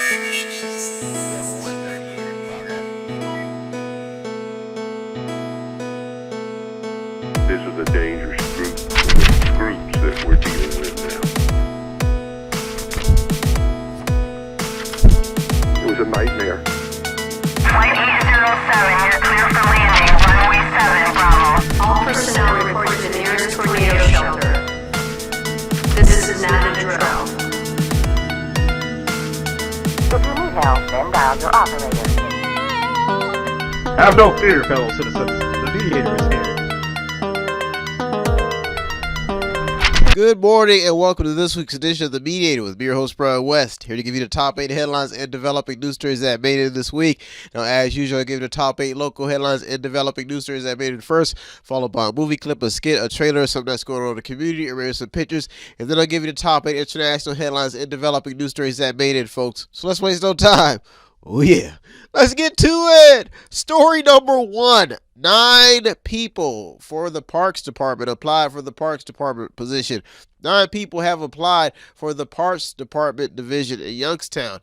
This is a dangerous groups that we're dealing with now. It was a nightmare. Flight 807, you're clear for landing. Runway 7, Bravo. All personnel report to the nearest tornado shelter. This is not a drill. If you need help, then dial your operator. Have no fear, fellow citizens. The Mediator is here. Good morning and welcome to this week's edition of The Mediator with me, your host, Brian West, here to give you the top 8 headlines and developing news stories that made it this week. Now, as usual, I give you the top 8 local headlines and developing news stories that made it first, followed by a movie clip, a skit, a trailer, something that's going on in the community, or maybe some pictures, and then I'll give you the top 8 international headlines and developing news stories that made it, folks. So let's waste no time. Oh yeah, let's get to it. Story number 1. 9 people for the Parks Department applied for the Parks Department position. 9 people have applied for the Parks Department division in Youngstown.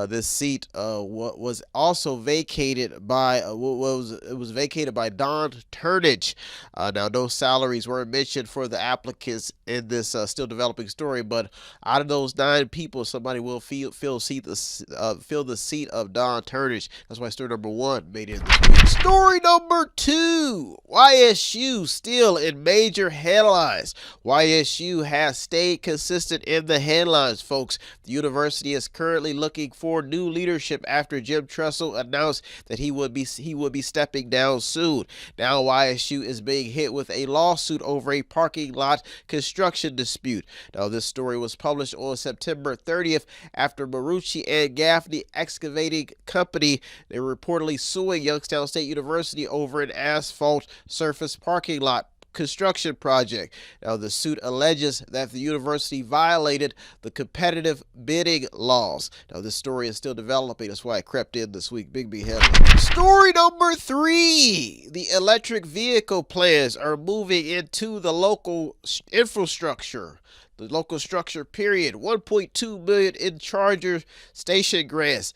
This seat was also vacated by vacated by Don Turnage. Now, no salaries were mentioned for the applicants in this still developing story, but out of those 9 people, somebody will fill the seat of Don Turnage. That's why story number 1 made it this week. Story number 2. YSU still in major headlines. YSU has stayed consistent in the headlines, folks. The university is currently looking for new leadership after Jim Tressel announced that he would be stepping down soon. Now YSU is being hit with a lawsuit over a parking lot construction dispute. Now, this story was published on September 30th after Marucci and Gaffney Excavating Company, they were reportedly suing Youngstown State University over an asphalt surface parking lot construction project. Now, the suit alleges that the university violated the competitive bidding laws. Now, this story is still developing. That's why it crept in this week. Big headline. Story number 3. The electric vehicle plans are moving into the local infrastructure. The local structure, period. $1.2 million in charger station grants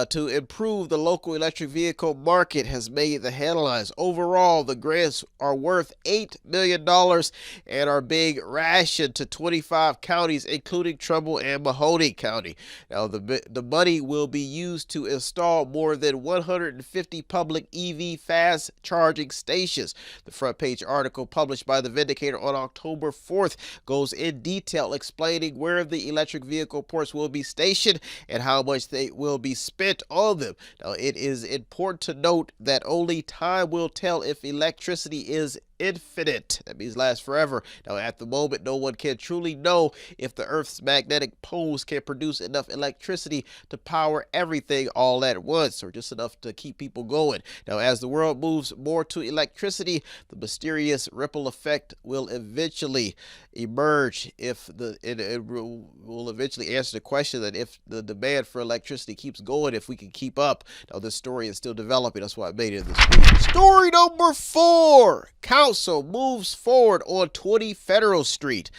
to improve the local electric vehicle market has made the headlines. Overall, the grants are worth $8 million and are being rationed to 25 counties, including Trumbull and Mahoning County. Now, the money will be used to install more than 150 public EV fast charging stations. The front page article published by the Mediator on October 4th goes in detail explaining where the electric vehicle ports will be stationed and how much they will be spent on them. Now, it is important to note that only time will tell if electricity is infinite. That means last forever. Now, at the moment, no one can truly know if the Earth's magnetic poles can produce enough electricity to power everything all at once, or just enough to keep people going. Now, as the world moves more to electricity, the mysterious ripple effect will eventually emerge. It will eventually answer the question that if the demand for electricity keeps going, if we can keep up. Now, this story is still developing. That's why I made it this week. Story number 4. Council moves forward on 20 Federal Street.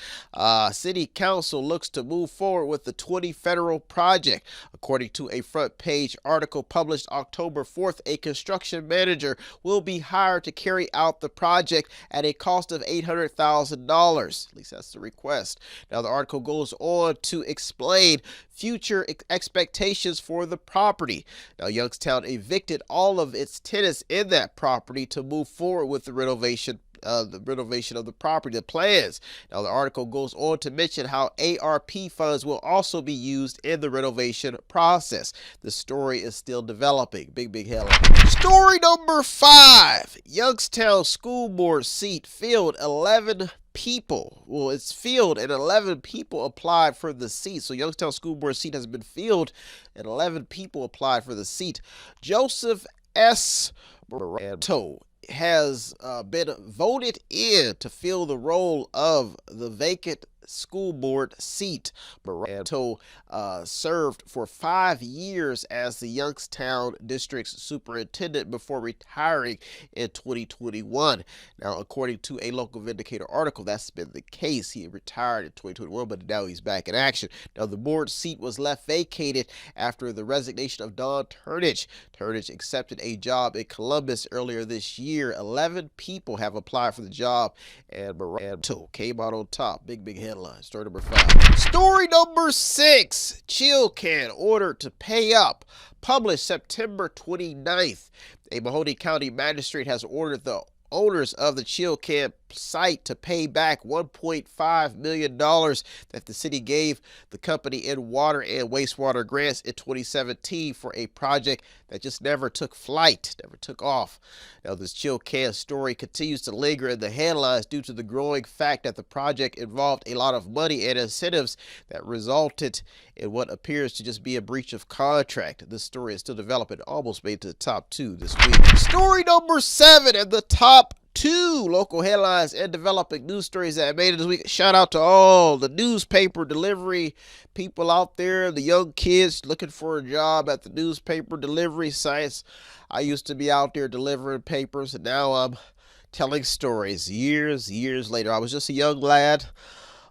City Council looks to move forward with the 20 Federal project. According to a front page article published October 4th, a construction manager will be hired to carry out the project at a cost of $800,000. At least that's the request. Now, the article goes on to explain future expectations for the property. Now, Youngstown evicted all of its tenants in that property to move forward with the renovation of the property, the plans. Now, the article goes on to mention how ARP funds will also be used in the renovation process. The story is still developing. Big headline. Story number 5. Youngstown School Board seat filled 11 people. Well, it's filled and 11 people applied for the seat. So Youngstown School Board seat has been filled and 11 people applied for the seat. Joseph S. Moranto has been voted in to fill the role of the vacant school board seat. Moranto served for 5 years as the Youngstown District's superintendent before retiring in 2021. Now, according to a local Vindicator article, that's been the case. He retired in 2021, but now he's back in action. Now, the board seat was left vacated after the resignation of Don Turnage. Turnage accepted a job in Columbus earlier this year. 11 people have applied for the job, and Moranto came out on top. Big headline. Story number 5. Story number 6. Chill can ordered to pay up. Published September 29th. A Mahoning County magistrate has ordered the owners of the Chill Can site to pay back $1.5 million that the city gave the company in water and wastewater grants in 2017 for a project that just never took flight, never took off. Now, this Chill Can story continues to linger in the headlines due to the growing fact that the project involved a lot of money and incentives that resulted in what appears to just be a breach of contract. This story is still developing, almost made it to the top 2 this week. Story number 7 and the top 2 local headlines and developing news stories that made it this week. Shout out to all the newspaper delivery people out there, the young kids looking for a job at the newspaper delivery sites. I used to be out there delivering papers, and now I'm telling stories years later. I was just a young lad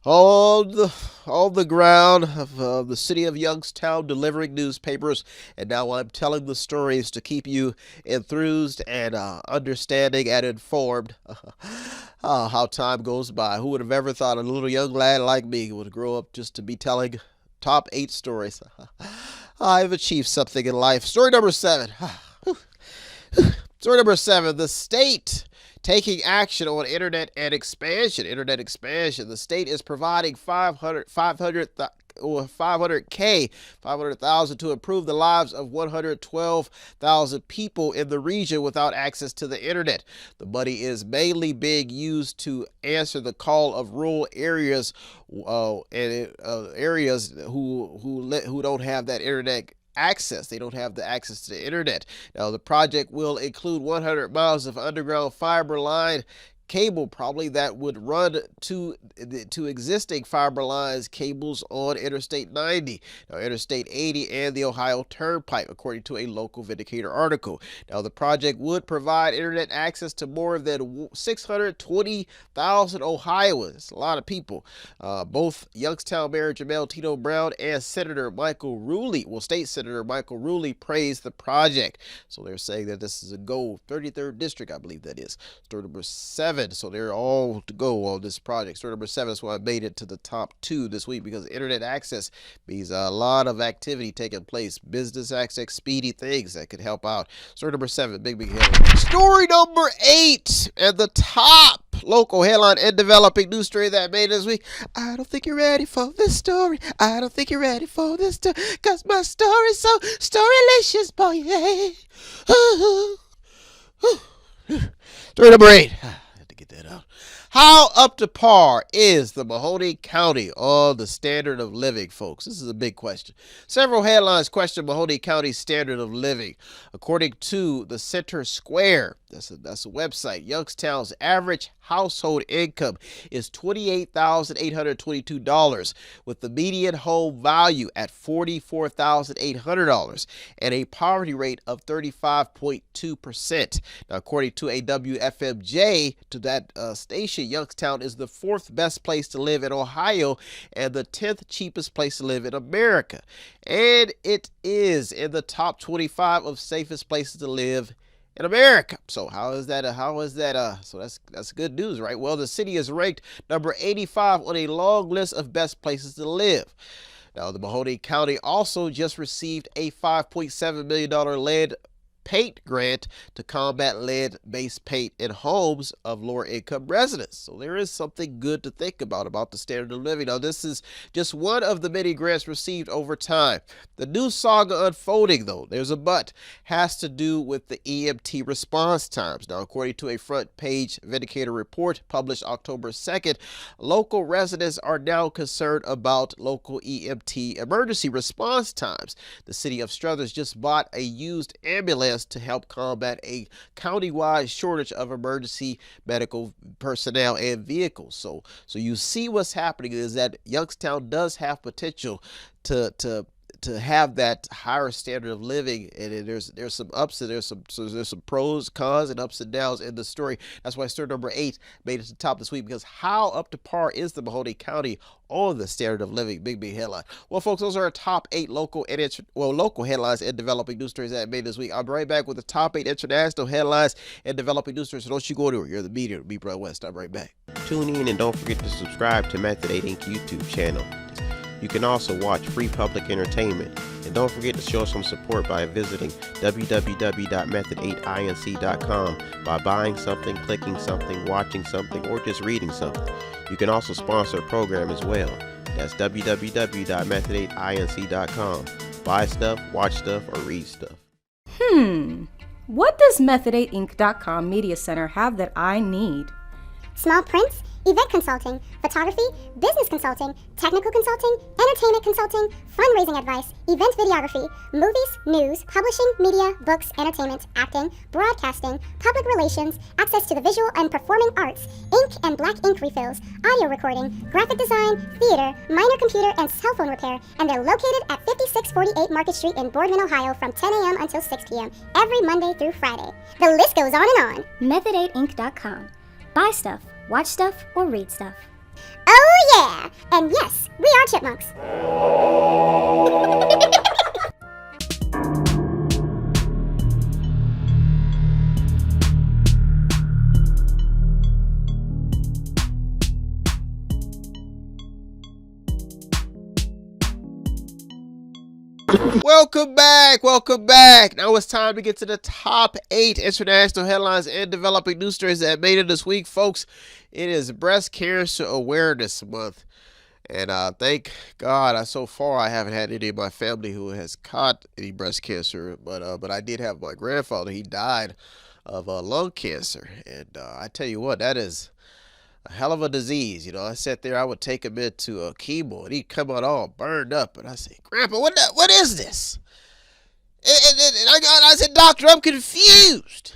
on the ground of the city of Youngstown delivering newspapers, and now I'm telling the stories to keep you enthused and understanding and informed. How time goes by. Who would have ever thought a little young lad like me would grow up just to be telling top 8 stories? I've achieved something in life. Story number 7. Story number 7. The state taking action on internet and expansion. Internet expansion. The state is providing $500,000 to improve the lives of 112,000 people in the region without access to the internet. The money is mainly being used to answer the call of rural areas areas who don't have that internet access. They don't have the access to the internet. Now, the project will include 100 miles of underground fiber line cable, probably, that would run to existing fiber lines cables on Interstate 90, now Interstate 80, and the Ohio Turnpike, according to a local Vindicator article. Now, the project would provide internet access to more than 620,000 Ohioans. That's a lot of people. Both Youngstown Mayor Jamel Tito Brown and Senator Michael Ruley, State Senator Michael Ruley, praised the project. So they're saying that this is a goal. 33rd District, I believe that is. Story number 7. So they're all to go on this project. Story number 7 is why I made it to the top 2 this week, because internet access means a lot of activity taking place. Business access, speedy things that could help out. Story number 7, big headline. Story number 8 and the top local headline and developing news story that made it this week. I don't think you're ready for this story. I don't think you're ready for this story, cause my story's so storylicious, boy. Yeah. Story number 8. Get that out. How up to par is the Mahoning County on the standard of living, folks? This is a big question. Several headlines question Mahoning County's standard of living. According to the Center Square, that's a website, Youngstown's average household income is $28,822, with the median home value at $44,800 and a poverty rate of 35.2%. Now, according to a WFMJ, to that station, Youngstown is the 4th best place to live in Ohio and the 10th cheapest place to live in America. And it is in the top 25 of safest places to live in America. So so that's good news, right? Well, the city is ranked number 85 on a long list of best places to live. Now, the Mahoning County also just received a $5.7 million lead paint grant to combat lead-based paint in homes of lower-income residents. So there is something good to think about the standard of living. Now, this is just one of the many grants received over time. The new saga unfolding, though, there's a but, has to do with the EMT response times. Now, according to a front-page Vindicator report published October 2nd, local residents are now concerned about local EMT emergency response times. The city of Struthers just bought a used ambulance plans to help combat a county-wide shortage of emergency medical personnel and vehicles. So you see what's happening is that Youngstown does have potential to have that higher standard of living, and there's some ups and there's some pros, cons, and ups and downs in the story. That's why story number 8 made it to the top this week, because how up to par is the Mahoning County on the standard of living? Big headline. Well, folks, those are our top 8 local headlines and developing news stories that made this week. I'll be right back with the top 8 international headlines and developing news stories. So don't you go anywhere. You're the Mediator with me, Brother West. I'm right back. Tune in and don't forget to subscribe to Method 8 Inc. YouTube channel. You can also watch free public entertainment. And don't forget to show some support by visiting www.method8inc.com by buying something, clicking something, watching something, or just reading something. You can also sponsor a program as well. That's www.method8inc.com. Buy stuff, watch stuff, or read stuff. What does Method8inc.com Media Center have that I need? Small prints, event consulting, photography, business consulting, technical consulting, entertainment consulting, fundraising advice, event videography, movies, news, publishing, media, books, entertainment, acting, broadcasting, public relations, access to the visual and performing arts, ink and black ink refills, audio recording, graphic design, theater, minor computer and cell phone repair, and they're located at 5648 Market Street in Boardman, Ohio from 10 a.m. until 6 p.m. every Monday through Friday. The list goes on and on. Method8inc.com. Buy stuff, watch stuff, or read stuff. Oh yeah! And yes, we are chipmunks. Welcome back. Now it's time to get to the top 8 international headlines and developing news stories that made it this week, folks. It is Breast Cancer Awareness Month, and thank God, so far I haven't had any of my family who has caught any breast cancer, but I did have my grandfather. He died of lung cancer, and I tell you what, that is a hell of a disease. You know, I sat there, I would take him into chemo, and he'd come out all burned up, and I say, Grandpa, what is this? And I said, Doctor, I'm confused.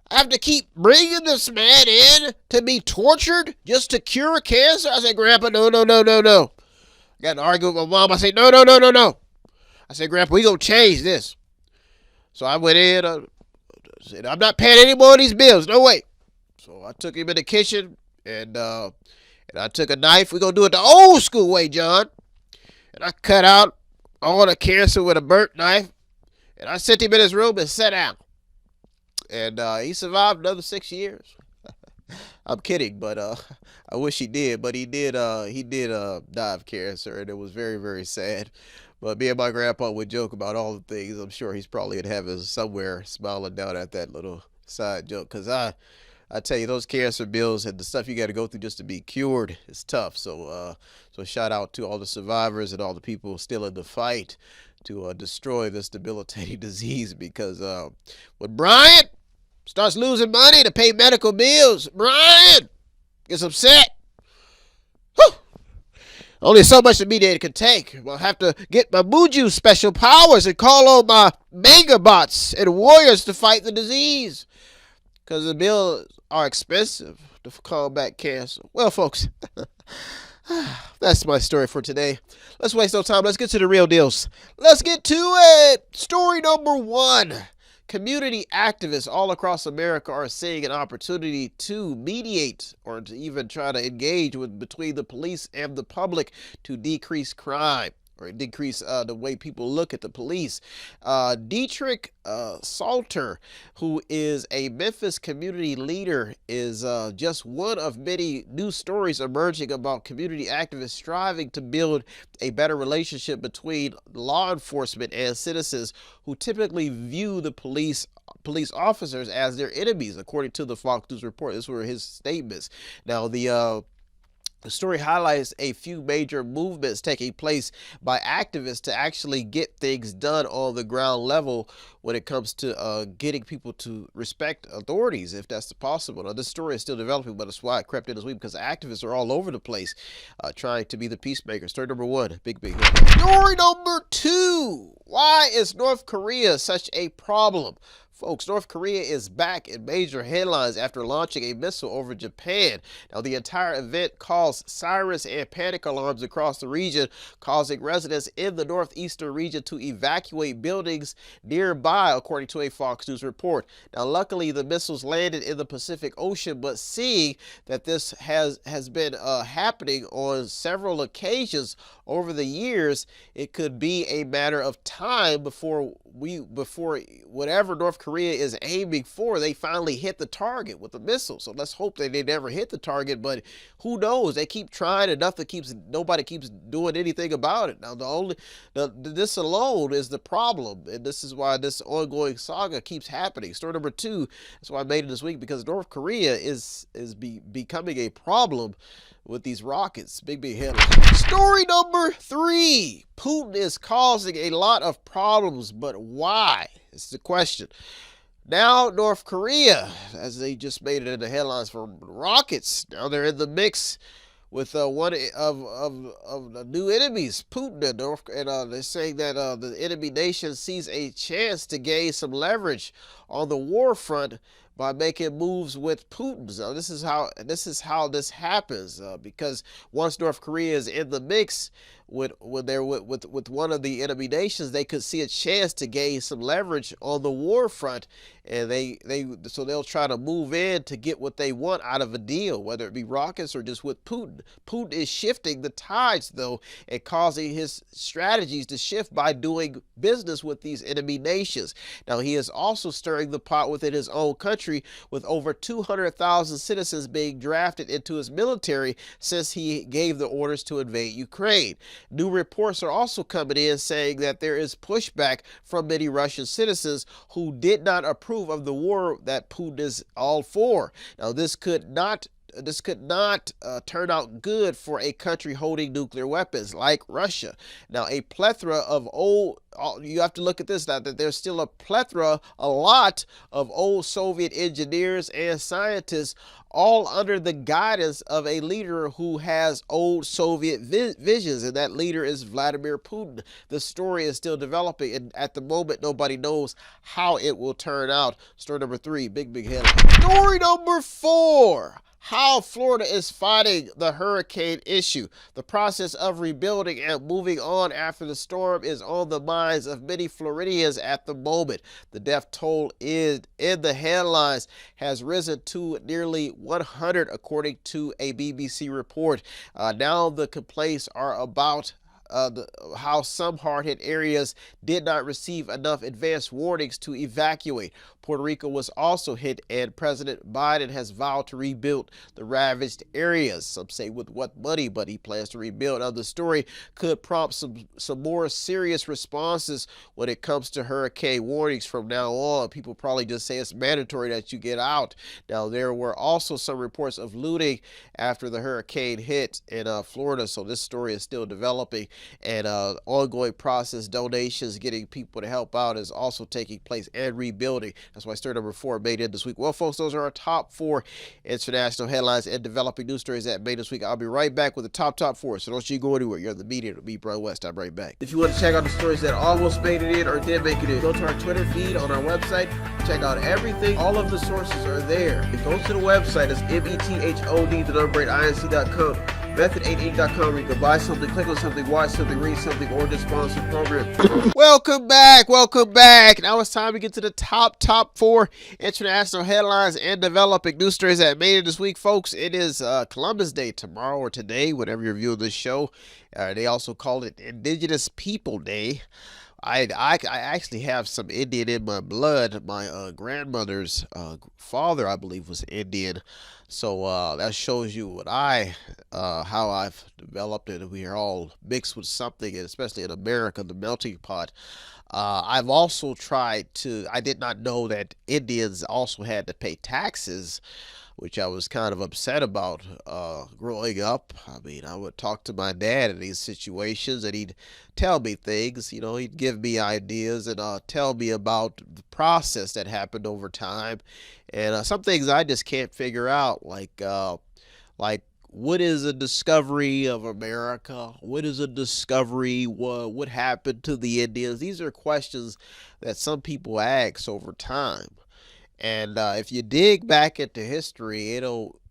I have to keep bringing this man in to be tortured just to cure cancer? I said, Grandpa, no. I got in an argument with my mom. I said, no. I said, Grandpa, we gonna change this. So I went in, said, I'm not paying any more of these bills, no way. So I took him in the kitchen, and I took a knife. We're gonna do it the old school way, John. And I cut out all the cancer with a burnt knife, and I sent him in his room and sat down. And he survived another 6 years. I'm kidding, but I wish he did. But he did die of cancer, and it was very, very sad. But me and my grandpa would joke about all the things. I'm sure he's probably in heaven somewhere smiling down at that little side joke. Because I tell you, those cancer bills and the stuff you got to go through just to be cured is tough. So shout out to all the survivors and all the people still in the fight to destroy this debilitating disease. Because when Brian starts losing money to pay medical bills, Brian gets upset. Whew. Only so much the Mediator can take. I'll have to get my Muju special powers and call on my manga bots and warriors to fight the disease. Because the bills are expensive to combat cancer. Well, folks, that's my story for today. Let's waste no time. Let's get to the real deals. Let's get to it. Story number 1. Community activists all across America are seeing an opportunity to mediate or to even try to engage between the police and the public to decrease crime or decrease the way people look at the police. Dietrich Salter, who is a Memphis community leader, is just one of many new stories emerging about community activists striving to build a better relationship between law enforcement and citizens who typically view the police officers as their enemies, according to the Fox News report. These were his statements. Now, the story highlights a few major movements taking place by activists to actually get things done on the ground level when it comes to getting people to respect authorities, if that's possible. Now, this story is still developing, but that's why it crept in this week, because activists are all over the place trying to be the peacemakers. Story number 1, big hit. Story number 2, why is North Korea such a problem Folks, North Korea is back in major headlines after launching a missile over Japan. Now, the entire event caused sirens and panic alarms across the region, causing residents in the northeastern region to evacuate buildings nearby, according to a Fox News report. Now, luckily, the missiles landed in the Pacific Ocean, but seeing that this has been happening on several occasions over the years, it could be a matter of time before whatever North Korea is aiming for, they finally hit the target with the missile. So let's hope that they never hit the target, but who knows? They keep trying and nobody keeps doing anything about it. Now this alone is the problem, and this is why this ongoing saga keeps happening. Story number 2, that's why I made it this week, because North Korea is becoming a problem with these rockets. Big headline. Story number 3. Putin is causing a lot of problems, but why? It's the question. Now North Korea, as they just made it in the headlines for rockets, now they're in the mix with one of the new enemies, Putin and they're saying that the enemy nation sees a chance to gain some leverage on the war front by making moves with Putin. So this is how this happens, because once North Korea is in the mix with one of the enemy nations, they could see a chance to gain some leverage on the war front, and so they'll try to move in to get what they want out of a deal, whether it be rockets or just with Putin. Putin is shifting the tides, though, and causing his strategies to shift by doing business with these enemy nations. Now, he is also stirring the pot within his own country, with over 200,000 citizens being drafted into his military since he gave the orders to invade Ukraine. New reports are also coming in saying that there is pushback from many Russian citizens who did not approve of the war that Putin is all for. Now, this could not turn out good for a country holding nuclear weapons like Russia. Now, a plethora of you have to look at this now, that there's still a lot of old Soviet engineers and scientists, all under the guidance of a leader who has old Soviet visions, and that leader is Vladimir Putin. The story is still developing, and at the moment, nobody knows how it will turn out. Story number 3, big headline. Story number 4. How Florida is fighting the hurricane issue. The process of rebuilding and moving on after the storm is on the minds of many Floridians at the moment. The death toll in the headlines has risen to nearly 100, according to a BBC report. Now the complaints are about how some hard-hit areas did not receive enough advance warnings to evacuate. Puerto Rico was also hit, and President Biden has vowed to rebuild the ravaged areas. Some say with what money, but he plans to rebuild. Now, the story could prompt some more serious responses when it comes to hurricane warnings from now on. People probably just say it's mandatory that you get out. Now, there were also some reports of looting after the hurricane hit in Florida, so this story is still developing, and ongoing process, donations, getting people to help out is also taking place, and rebuilding. That's why story number 4 made it this week. Well, folks, those are our top 4 international headlines and developing news stories that made this week. I'll be right back with the top 4. So don't you go anywhere. You're on the Mediator with me, Brian West. I'm right back. If you want to check out the stories that almost made it in or did make it in, go to our Twitter feed on our website. Check out everything. All of the sources are there. Go to the website. It's method8inc.com. Method8inc.com, where you can buy something, click on something, watch something, read something, or just sponsor the program. Welcome back. Now it's time to get to the top 4 international headlines and developing news stories that made it this week, folks. It is Columbus Day tomorrow, or today, whenever you're viewing this show. They also call it Indigenous People Day. I actually have some Indian in my blood. My grandmother's father, I believe, was Indian. So that shows you what how I've developed it. We are all mixed with something, and especially in America, the melting pot. I've also tried to, I did not know that Indians also had to pay taxes, which I was kind of upset about growing up. I mean, I would talk to my dad in these situations, and he'd tell me things. You know, he'd give me ideas and tell me about the process that happened over time. And some things I just can't figure out, like what is a discovery of America? What is a discovery? What happened to the Indians? These are questions that some people ask over time. And if you dig back into history,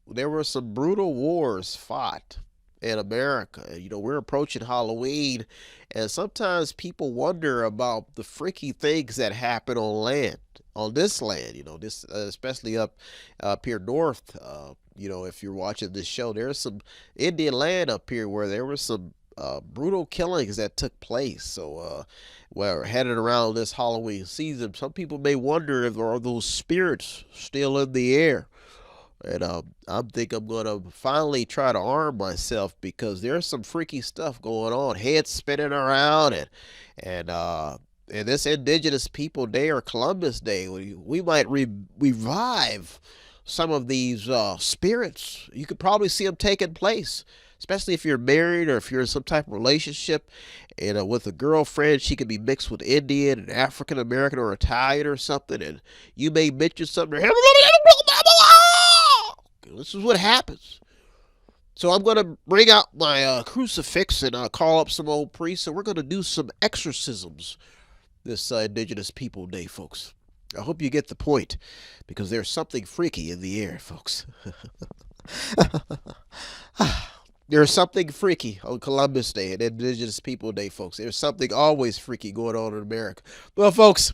there were some brutal wars fought in America. We're approaching Halloween, and sometimes people wonder about the freaky things that happen on this land. This especially up here north. If you're watching this show, there's some Indian land up here where there were some brutal killings that took place. So we're headed around this Halloween season. Some people may wonder if there are those spirits still in the air. And I think I'm going to finally try to arm myself, because there's some freaky stuff going on. Heads spinning around, and this Indigenous People Day or Columbus Day, we might revive some of these spirits. You could probably see them taking place, especially if you're married or if you're in some type of relationship. And with a girlfriend, she could be mixed with Indian and African American or Italian or something, and you may mention something. This is what happens. So I'm going to bring out my crucifix and call up some old priests, and we're going to do some exorcisms this Indigenous People Day, folks. I hope you get the point, because there's something freaky in the air, folks. There's something freaky on Columbus Day and Indigenous People Day, folks. There's something always freaky going on in America. Well, folks,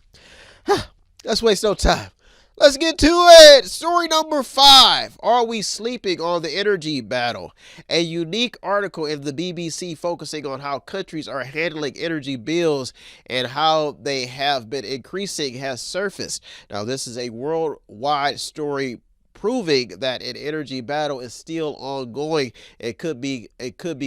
let's waste no time. Let's get to it. Story number 5. Are we sleeping on the energy battle? A unique article in the BBC focusing on how countries are handling energy bills and how they have been increasing has surfaced. Now, this is a worldwide story proving that an energy battle is still ongoing. It could be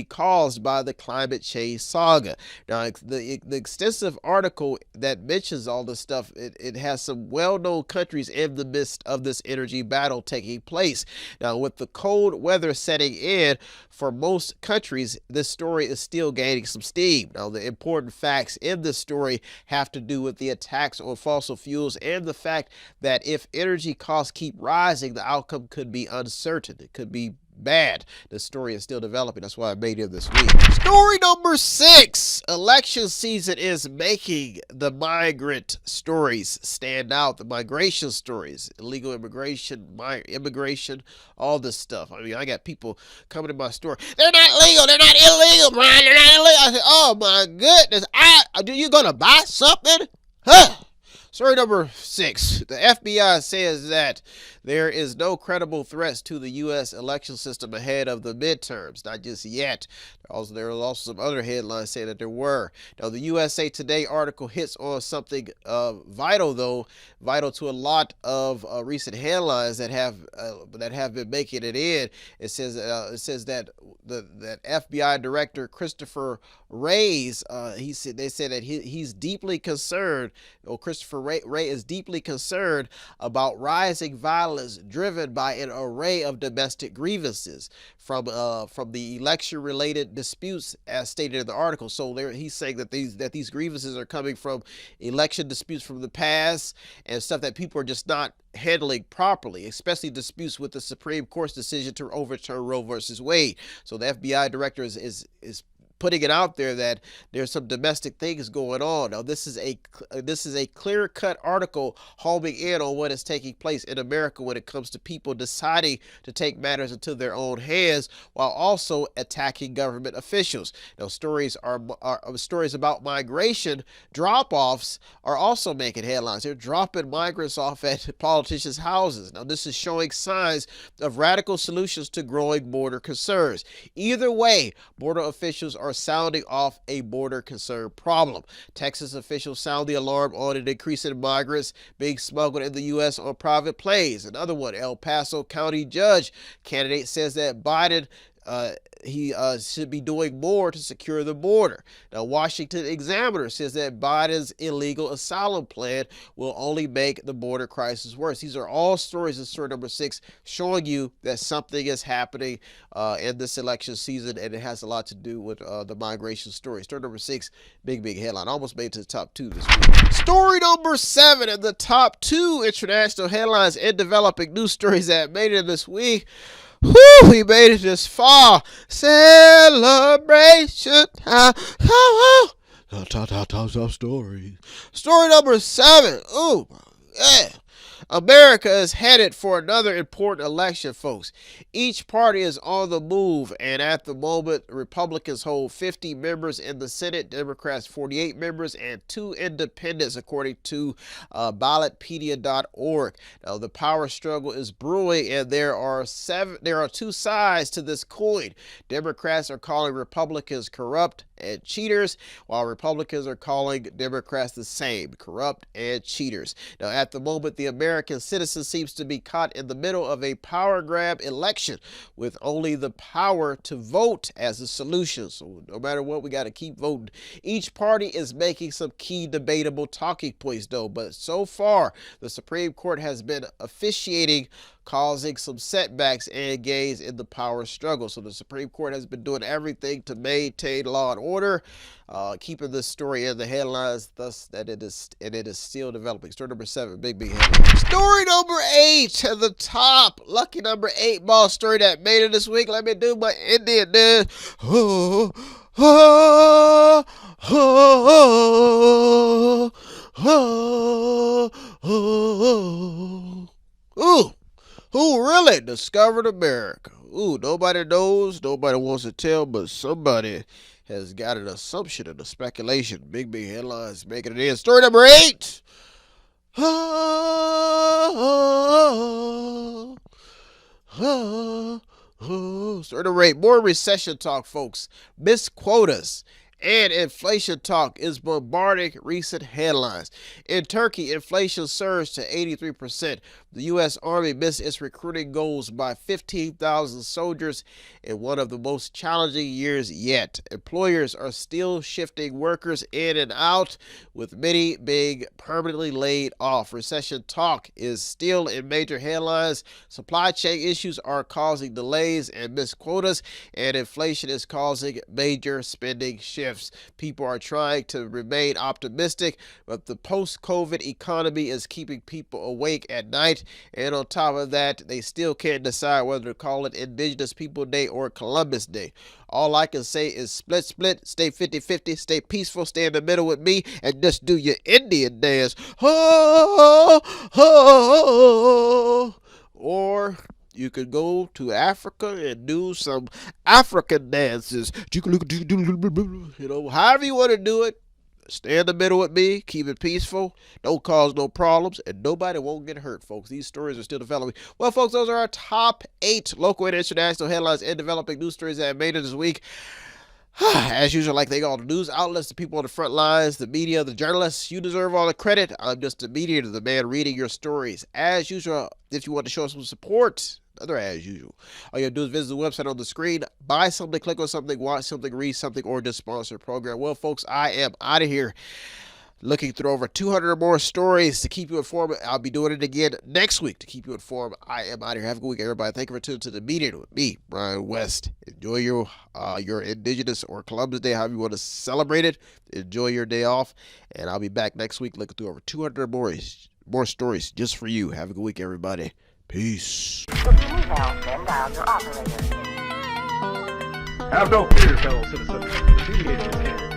caused by the climate change saga. Now, the extensive article that mentions all this stuff, it has some well-known countries in the midst of this energy battle taking place. Now, with the cold weather setting in for most countries, this story is still gaining some steam. Now, the important facts in this story have to do with the attacks on fossil fuels and the fact that if energy costs keep rising, the outcome could be uncertain. It could be bad. The story is still developing. That's why I made it this week. Story number 6. Election season is making the migrant stories stand out. The migration stories, illegal immigration, immigration, all this stuff. I mean, I got people coming to my store. They're not legal. They're not illegal, Brian. They're not illegal. I said, oh my goodness. Are you going to buy something? Huh? Story number 6. The FBI says that there is no credible threats to the U.S. election system ahead of the midterms. Not just yet. There are also some other headlines saying that there were. Now, the USA Today article hits on something vital to a lot of recent headlines that have been making it in. It says that that FBI Director Christopher Wray, they said that he's deeply concerned, or Christopher Wray is deeply concerned about rising violence driven by an array of domestic grievances from the election-related disputes, as stated in the article. So he's saying that these grievances are coming from election disputes from the past and stuff that people are just not handling properly, especially disputes with the Supreme Court's decision to overturn Roe versus Wade. So the FBI director is putting it out there that there's some domestic things going on. Now, this is a clear-cut article homing in on what is taking place in America when it comes to people deciding to take matters into their own hands while also attacking government officials. Now, stories about migration drop-offs are also making headlines. They're dropping migrants off at politicians' houses. Now, this is showing signs of radical solutions to growing border concerns. Either way, border officials are sounding off a border concern problem. Texas officials sound the alarm on an increase in migrants being smuggled in the U.S. on private planes. Another one, El Paso County judge candidate says that Biden he should be doing more to secure the border. Now, Washington Examiner says that Biden's illegal asylum plan will only make the border crisis worse. These are all stories in story number 6 showing you that something is happening in this election season, and it has a lot to do with the migration story. Story number 6, big headline. Almost made it to the top 2 this week. Story number 7 in the top 2 international headlines and developing news stories that made it this week. Whew, we made it this far. Celebration time. Top stories. Story number 7. Ooh, yeah. America is headed for another important election, folks. Each party is on the move, and at the moment, Republicans hold 50 members in the Senate, Democrats 48 members, and 2 independents, according to ballotpedia.org. Now, the power struggle is brewing, and there are 2 sides to this coin. Democrats are calling Republicans corrupt and cheaters, while Republicans are calling Democrats the same, corrupt and cheaters. Now, at the moment, the American citizen seems to be caught in the middle of a power grab election with only the power to vote as the solution. So no matter what, we got to keep voting. Each party is making some key debatable talking points, though, but so far, the Supreme Court has been officiating, causing some setbacks and gains in the power struggle. So the Supreme Court has been doing everything to maintain law and order, keeping this story in the headlines, thus that it is still developing. Story number 7, big headline. Story number 8 to the top. Lucky number 8 ball story that made it this week. Let me do my Indian dance. Oh, oh, oh, oh, oh, oh. Who really discovered America? Ooh, nobody knows, nobody wants to tell, but somebody has got an assumption and a speculation. Big headlines making it in. Story number 8. Story number 8. More recession talk, folks. Missed quotas and inflation talk is bombarding recent headlines. In Turkey, inflation surged to 83%. The U.S. Army missed its recruiting goals by 15,000 soldiers in one of the most challenging years yet. Employers are still shifting workers in and out, with many being permanently laid off. Recession talk is still in major headlines. Supply chain issues are causing delays and missed quotas, and inflation is causing major spending shifts. People are trying to remain optimistic, but the post-COVID economy is keeping people awake at night. And on top of that, they still can't decide whether to call it Indigenous People Day or Columbus Day. All I can say is split, stay 50-50, stay peaceful, stay in the middle with me, and just do your Indian dance. Or you could go to Africa and do some African dances. You know, however you want to do it. Stay in the middle with me. Keep it peaceful. Don't cause no problems. And nobody won't get hurt, folks. These stories are still developing. Well, folks, those are our top 8 local and international headlines and developing news stories that made it this week. As usual, like they got all the news outlets, the people on the front lines, the media, the journalists, you deserve all the credit. I'm just the mediator, the man reading your stories. As usual, if you want to show us some support, other as usual, all you have to do is visit the website on the screen, buy something, click on something, watch something, read something, or just sponsor a program. Well, folks, I am out of here. Looking through over 200 or more stories to keep you informed. I'll be doing it again next week to keep you informed. I am out of here. Have a good week, everybody. Thank you for tuning to the Mediator with me, Brian West. Enjoy your Indigenous or Columbus Day, however you want to celebrate it. Enjoy your day off, and I'll be back next week looking through over 200 more stories just for you. Have a good week, everybody. Peace. If you need help, then dial your operator. Have no fear, fellow citizens. The Mediator is here.